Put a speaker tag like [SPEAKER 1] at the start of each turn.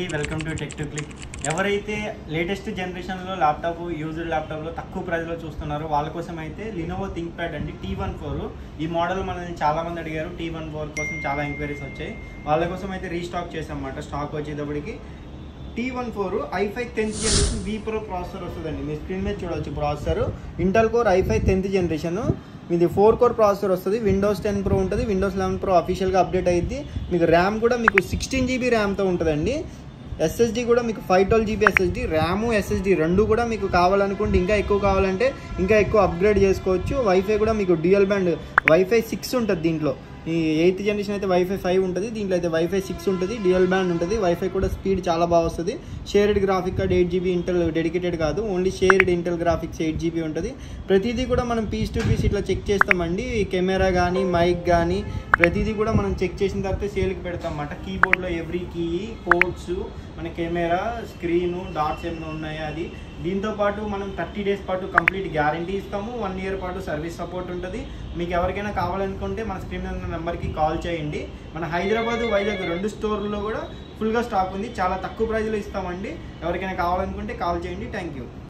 [SPEAKER 1] Welcome to tech to click. ఎవరైతే latest జనరేషన్లో laptop used ల్యాప్టాప్లో తక్కువ ప్రైస్లో చూస్తున్నారో వాళ్ళ కోసం అయితే లినోవో థింక్ప్యాడ్ అండి T14 ఈ మోడల్ మనల్ని చాలామంది అడిగారు. T14 కోసం చాలా ఎంక్వైరీస్ వచ్చాయి. వాళ్ళ కోసం అయితే రీస్టాక్ చేసామన్నమాట. స్టాక్ వచ్చేటప్పటికి T14 i5 10th generation V Pro processor వస్తుందండి. మీ స్క్రీన్ మీద చూడవచ్చు processor Intel core i5 10th generation. మీది 4 కోర్ ప్రాసెసర్ వస్తుంది. విండోస్ 10 Pro ఉంటుంది. విండోస్ 11 Pro అఫీషియల్గా అప్డేట్ అయ్యింది. మీకు ర్యామ్ కూడా మీకు 16 GB ర్యామ్తో ఉంటుందండి. SSD కూడా మీకు 512 GB SSD, ర్యామ్ SSD రెండు కూడా మీకు కావాలనుకుంటే ఇంకా ఎక్కువ కావాలంటే ఇంకా ఎక్కువ అప్గ్రేడ్ చేసుకోవచ్చు. వైఫై కూడా మీకు డ్యూయల్ బ్యాండ్ వైఫై 6 ఉంటుంది. దీంట్లో ఈ 8th జనరేషన్ అయితే వైఫై 5 ఉంటుంది. దీంట్లో అయితే వైఫై 6 ఉంటుంది. డ్యూయల్ బ్యాండ్ ఉంటుంది. వైఫై కూడా స్పీడ్ చాలా బాగా వస్తుంది. Shared graphic card 8 GB Intel dedicated కాదు, only shared Intel graphics 8 GB ఉంటుంది. ప్రతిదీ కూడా మనం పీస్ టు పీస్ ఇట్లా చెక్ చేస్తామండి. కెమెరా కానీ మైక్ కానీ ప్రతిదీ కూడా మనం చెక్ చేసిన తర్వాత సేల్కి పెడతాం అన్నమాట. కీబోర్డ్లో ఎవ్రీ కీ, పోర్ట్స్, మన కెమెరా, స్క్రీను, డాట్స్ ఏమైనా ఉన్నాయా అది. దీంతోపాటు మనం 30 days పాటు కంప్లీట్ గ్యారంటీ ఇస్తాము. 1 year పాటు సర్వీస్ సపోర్ట్ ఉంటుంది. మీకు ఎవరికైనా కావాలనుకుంటే మన స్క్రీన్ మీద ఉన్న నెంబర్కి కాల్ చేయండి. మన హైదరాబాద్, వైజాగ్ 2 స్టోర్లలో కూడా ఫుల్గా స్టాక్ ఉంది. చాలా తక్కువ ప్రైజ్లో ఇస్తామండి. ఎవరికైనా కావాలనుకుంటే కాల్ చేయండి. Thank you.